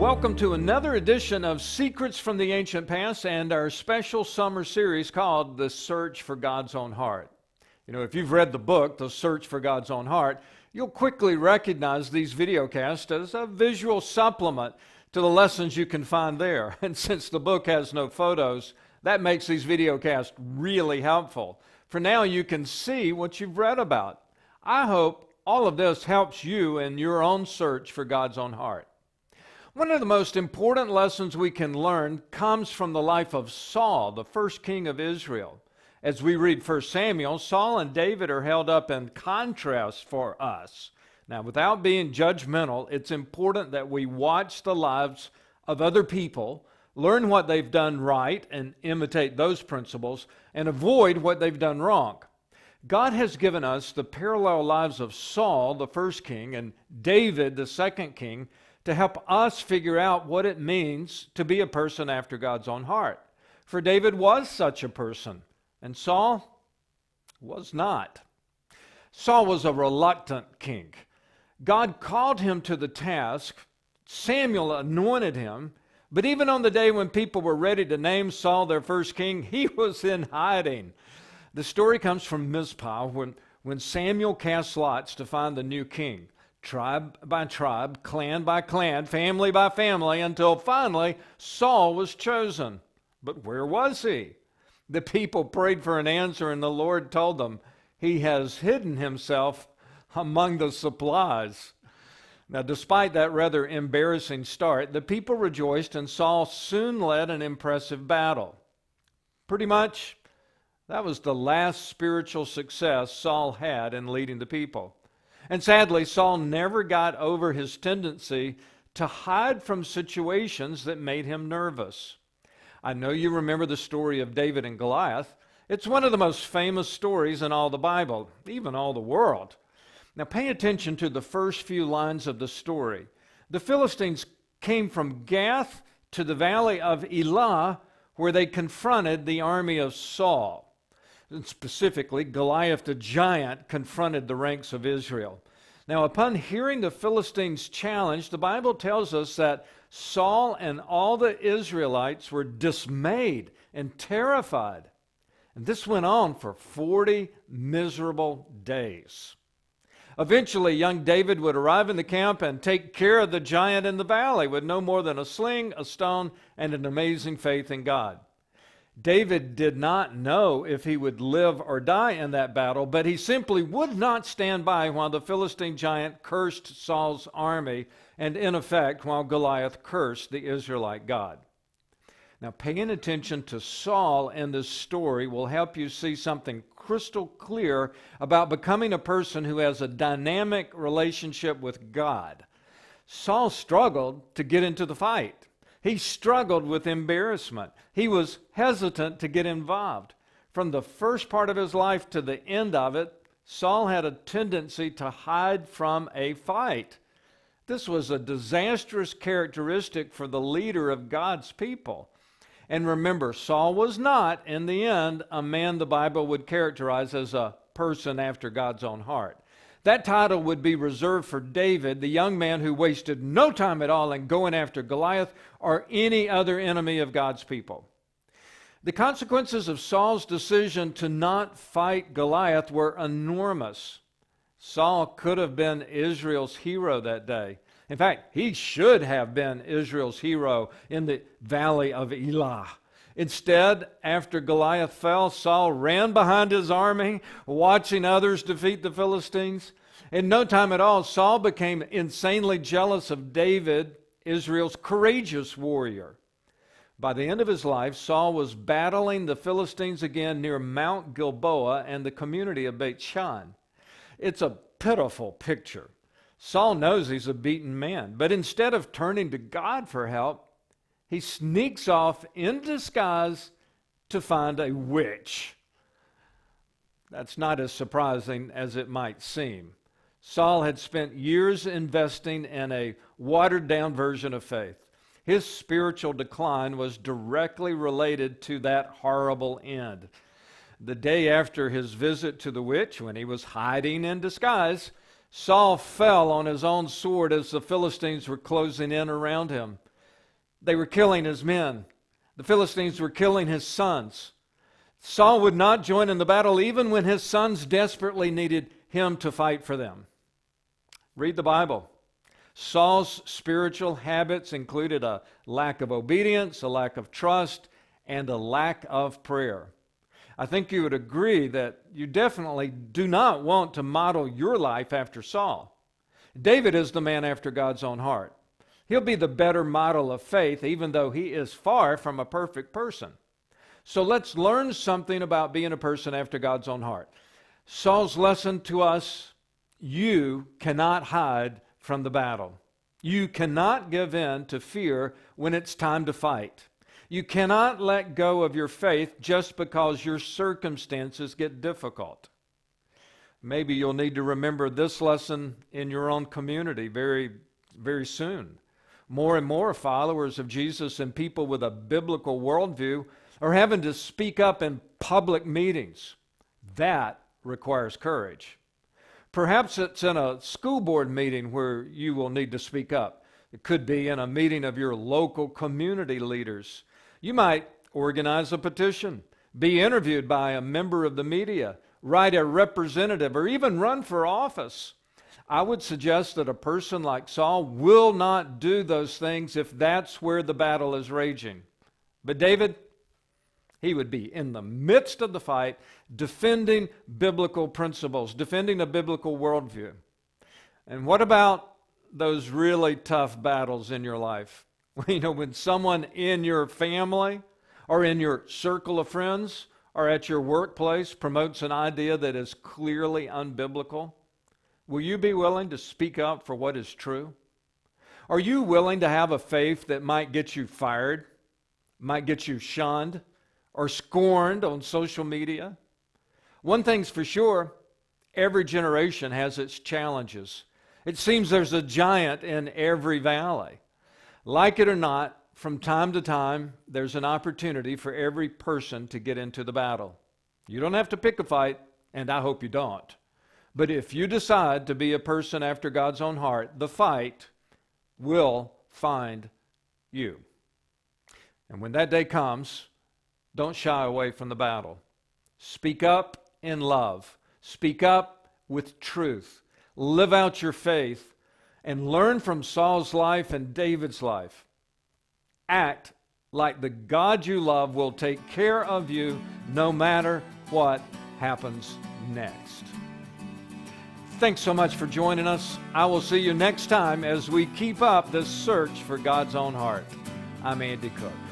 Welcome to another edition of Secrets from the Ancient Past and our special summer series called The Search for God's Own Heart. You know, if you've read the book, The Search for God's Own Heart, you'll quickly recognize these videocasts as a visual supplement to the lessons you can find there. And since the book has no photos, that makes these videocasts really helpful. For now, you can see what you've read about. I hope all of this helps you in your own search for God's own heart. One of the most important lessons we can learn comes from the life of Saul, the first king of Israel. As we read 1 Samuel, Saul and David are held up in contrast for us. Now, without being judgmental, it's important that we watch the lives of other people, learn what they've done right and imitate those principles, and avoid what they've done wrong. God has given us the parallel lives of Saul, the first king, and David, the second king, to help us figure out what it means to be a person after God's own heart. For David was such a person, and Saul was not. Saul was a reluctant king. God called him to the task. Samuel anointed him, but even on the day when people were ready to name Saul their first king, he was in hiding. The story comes from Mizpah when Samuel cast lots to find the new king. Tribe by tribe, clan by clan, family by family, until finally Saul was chosen. But where was he? The people prayed for an answer, and the Lord told them, he has hidden himself among the supplies. Now, despite that rather embarrassing start, the people rejoiced, and Saul soon led an impressive battle. Pretty much, that was the last spiritual success Saul had in leading the people. And sadly, Saul never got over his tendency to hide from situations that made him nervous. I know you remember the story of David and Goliath. It's one of the most famous stories in all the Bible, even all the world. Now pay attention to the first few lines of the story. The Philistines came from Gath to the valley of Elah, where they confronted the army of Saul. And specifically, Goliath the giant confronted the ranks of Israel. Now, upon hearing the Philistines' challenge, the Bible tells us that Saul and all the Israelites were dismayed and terrified. And this went on for 40 miserable days. Eventually, young David would arrive in the camp and take care of the giant in the valley with no more than a sling, a stone, and an amazing faith in God. David did not know if he would live or die in that battle, but he simply would not stand by while the Philistine giant cursed Saul's army, and in effect, while Goliath cursed the Israelite God. Now, paying attention to Saul in this story will help you see something crystal clear about becoming a person who has a dynamic relationship with God. Saul struggled to get into the fight. He struggled with embarrassment. He was hesitant to get involved. From the first part of his life to the end of it, Saul had a tendency to hide from a fight. This was a disastrous characteristic for the leader of God's people. And remember, Saul was not, in the end, a man the Bible would characterize as a person after God's own heart. That title would be reserved for David, the young man who wasted no time at all in going after Goliath or any other enemy of God's people. The consequences of Saul's decision to not fight Goliath were enormous. Saul could have been Israel's hero that day. In fact, he should have been Israel's hero in the valley of Elah. Instead, after Goliath fell, Saul ran behind his army, watching others defeat the Philistines. In no time at all, Saul became insanely jealous of David, Israel's courageous warrior. By the end of his life, Saul was battling the Philistines again near Mount Gilboa and the community of Beit Shan. It's a pitiful picture. Saul knows he's a beaten man, but instead of turning to God for help, he sneaks off in disguise to find a witch. That's not as surprising as it might seem. Saul had spent years investing in a watered-down version of faith. His spiritual decline was directly related to that horrible end. The day after his visit to the witch, when he was hiding in disguise, Saul fell on his own sword as the Philistines were closing in around him. They were killing his men. The Philistines were killing his sons. Saul would not join in the battle even when his sons desperately needed him to fight for them. Read the Bible. Saul's spiritual habits included a lack of obedience, a lack of trust, and a lack of prayer. I think you would agree that you definitely do not want to model your life after Saul. David is the man after God's own heart. He'll be the better model of faith, even though he is far from a perfect person. So let's learn something about being a person after God's own heart. Saul's lesson to us: you cannot hide from the battle. You cannot give in to fear when it's time to fight. You cannot let go of your faith just because your circumstances get difficult. Maybe you'll need to remember this lesson in your own community very, very soon. More and more followers of Jesus and people with a biblical worldview are having to speak up in public meetings. That requires courage. Perhaps it's in a school board meeting where you will need to speak up. It could be in a meeting of your local community leaders. You might organize a petition, be interviewed by a member of the media, write a representative, or even run for office. I would suggest that a person like Saul will not do those things if that's where the battle is raging. But David, he would be in the midst of the fight, defending biblical principles, defending a biblical worldview. And what about those really tough battles in your life? When someone in your family or in your circle of friends or at your workplace promotes an idea that is clearly unbiblical, will you be willing to speak up for what is true? Are you willing to have a faith that might get you fired, might get you shunned, or scorned on social media? One thing's for sure, every generation has its challenges. It seems there's a giant in every valley. Like it or not, from time to time, there's an opportunity for every person to get into the battle. You don't have to pick a fight, and I hope you don't. But if you decide to be a person after God's own heart, the fight will find you. And when that day comes, don't shy away from the battle. Speak up in love. Speak up with truth. Live out your faith and learn from Saul's life and David's life. Act like the God you love will take care of you no matter what happens next. Thanks so much for joining us. I will see you next time as we keep up this search for God's own heart. I'm Andy Cook.